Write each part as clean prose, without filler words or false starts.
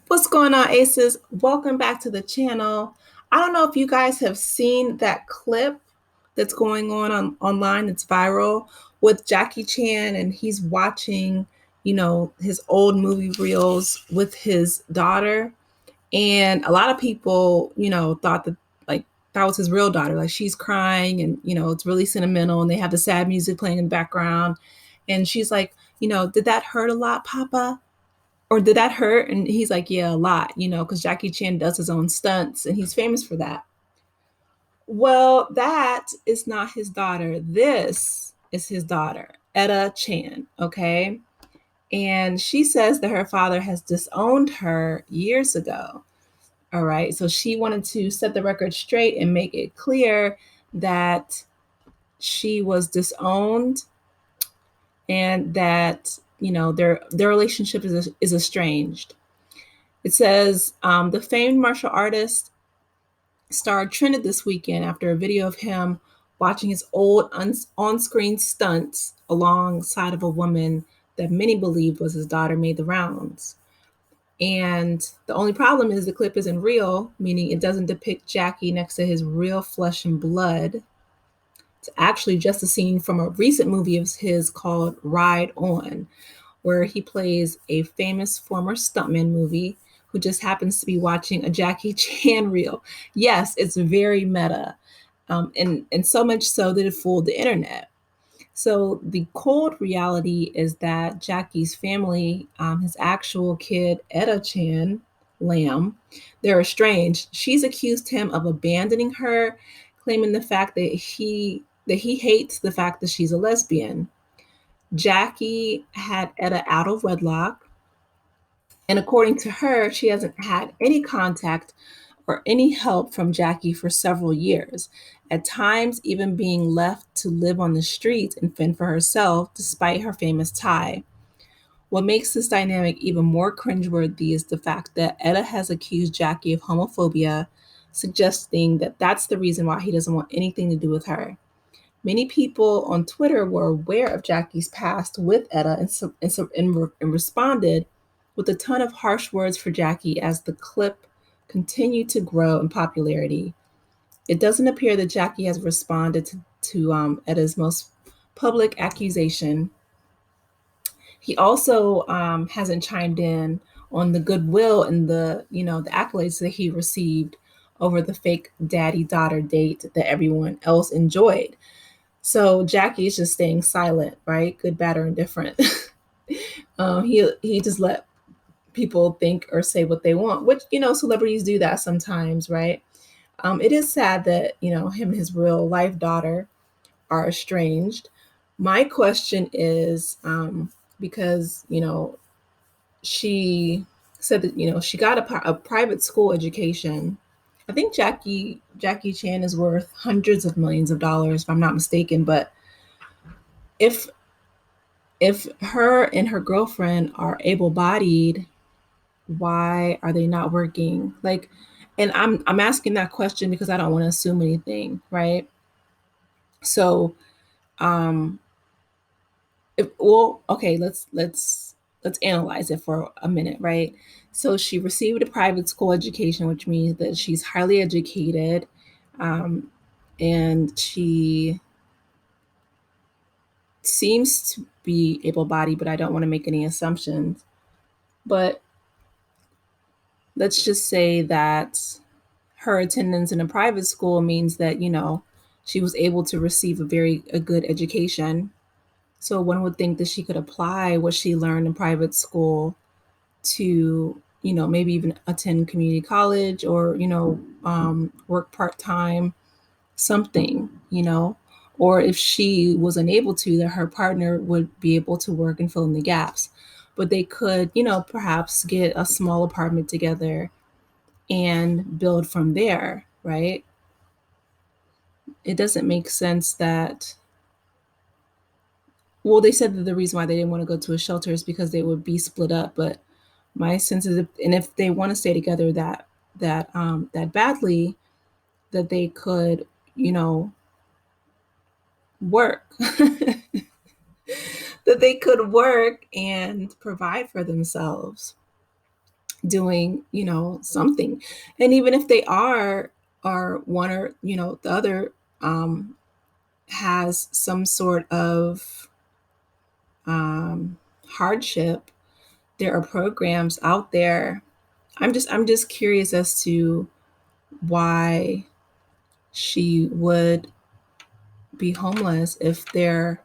What's going on, Aces? Welcome back to the channel. I don't know if you guys have seen that clip that's going on online. It's viral with Jackie Chan, and he's watching, his old movie reels with his daughter. And a lot of people, thought that like that was his real daughter. Like she's crying, and it's really sentimental, and they have the sad music playing in the background. And she's like, did that hurt a lot, Papa? Or did that hurt? And he's like, yeah, a lot, because Jackie Chan does his own stunts and he's famous for that. Well, that is not his daughter. This is his daughter, Etta Chan, okay? And she says that her father has disowned her years ago. All right. So she wanted to set the record straight and make it clear that she was disowned and that, their relationship is estranged. It says the famed martial artist star trended this weekend after a video of him watching his old on screen stunts alongside of a woman that many believed was his daughter made the rounds. And the only problem is the clip isn't real, meaning it doesn't depict Jackie next to his real flesh and blood. It's actually just a scene from a recent movie of his called Ride On, where he plays a famous former stuntman movie who just happens to be watching a Jackie Chan reel. Yes, it's very meta, and so much so that it fooled the internet. So the cold reality is that Jackie's family, his actual kid Etta Chan, Lamb, they're estranged. She's accused him of abandoning her, claiming the fact that he hates the fact that she's a lesbian. Jackie had Etta out of wedlock, and according to her, she hasn't had any contact or any help from Jackie for several years, at times even being left to live on the streets and fend for herself despite her famous tie. What makes this dynamic even more cringeworthy is the fact that Etta has accused Jackie of homophobia, suggesting that that's the reason why he doesn't want anything to do with her. Many people on Twitter were aware of Jackie's past with Etta and responded with a ton of harsh words for Jackie as the clip continued to grow in popularity. It doesn't appear that Jackie has responded to Etta's most public accusation. He also hasn't chimed in on the goodwill and the accolades that he received over the fake daddy daughter date that everyone else enjoyed. So Jackie is just staying silent, right? Good, bad, or indifferent. He just let people think or say what they want, which celebrities do that sometimes, right? It is sad that him and his real life daughter are estranged. My question is because she said that she got a private school education. I think Jackie Chan is worth hundreds of millions of dollars, if I'm not mistaken. But if if her and her girlfriend are able-bodied, why are they not working? Like, and I'm asking that question because I don't want to assume anything, right? So, um, okay, let's analyze it for a minute, right? So she received a private school education, which means that she's highly educated, um, and she seems to be able-bodied, but I don't want to make any assumptions. But let's just say that her attendance in a private school means that she was able to receive a good education. So one would think that she could apply what she learned in private school to maybe even attend community college or work part-time, something, or if she was unable to, that her partner would be able to work and fill in the gaps. But they could perhaps get a small apartment together and build from there, right? It doesn't make sense that, well, they said that the reason why they didn't want to go to a shelter is because they would be split up. But my sense is, and if they want to stay together that badly, that they could, work, that they could work and provide for themselves. doing, something. And even if they are one or, the other has some sort of hardship, there are programs out there. I'm just curious as to why she would be homeless if they're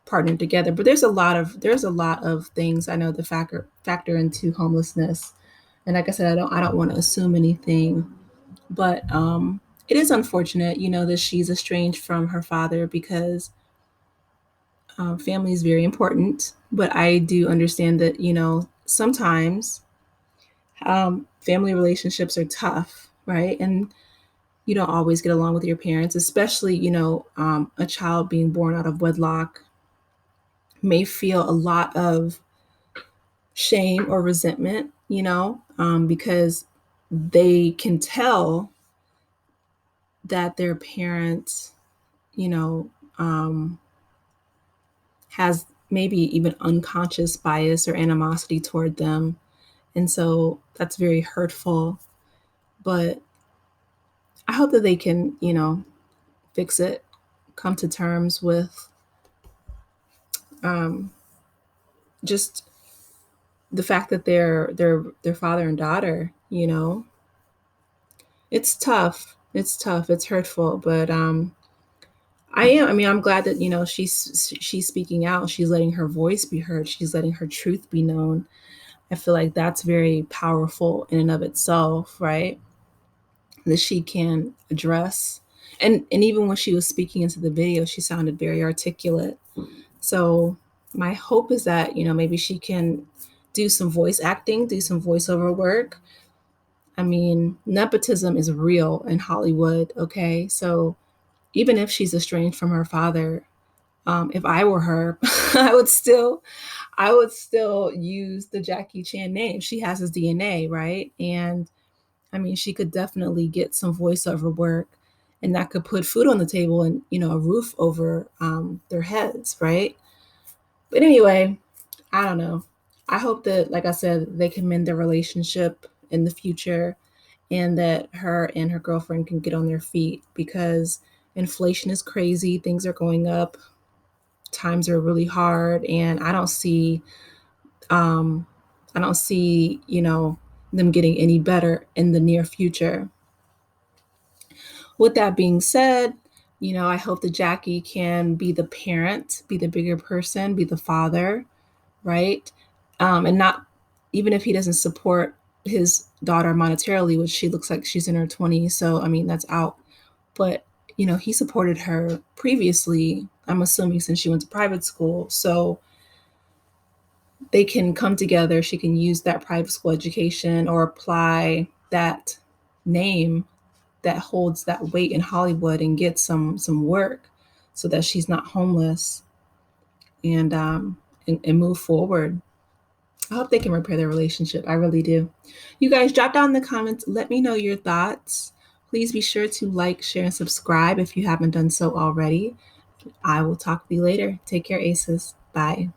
partnered together. But there's a lot of things I know that factor into homelessness. And like I said, I don't want to assume anything, but it is unfortunate, that she's estranged from her father because family is very important. But I do understand that, sometimes family relationships are tough, right? And you don't always get along with your parents, especially, a child being born out of wedlock may feel a lot of shame or resentment, because they can tell that their parent, you know, um, has maybe even unconscious bias or animosity toward them. And so that's very hurtful. But I hope that they can, fix it, come to terms with um, just the fact that they're father and daughter. It's tough. It's tough. It's hurtful. But I'm glad that she's speaking out. She's letting her voice be heard. She's letting her truth be known. I feel like that's very powerful in and of itself, right? That she can address. And even when she was speaking into the video, she sounded very articulate. So my hope is that, maybe she can do some voice acting, do some voiceover work. I mean, nepotism is real in Hollywood, okay? So even if she's estranged from her father, if I were her, I would still use the Jackie Chan name. She has his DNA, right? And I mean, she could definitely get some voiceover work, and that could put food on the table and a roof over their heads, right? But anyway, I don't know. I hope that, like I said, they can mend their relationship in the future, and that her and her girlfriend can get on their feet because inflation is crazy. Things are going up. Times are really hard, and um, I don't see, them getting any better in the near future. With that being said, I hope that Jackie can be the parent, be the bigger person, be the father, right? And not, even if he doesn't support his daughter monetarily, which she looks like she's in her 20s. So, I mean, that's out. But, he supported her previously, I'm assuming, since she went to private school. So they can come together. She can use that private school education or apply that name that holds that weight in Hollywood and get some work so that she's not homeless, and move forward. I hope they can repair their relationship. I really do. You guys drop down in the comments. Let me know your thoughts. Please be sure to like, share, and subscribe if you haven't done so already. I will talk to you later. Take care, Aces. Bye.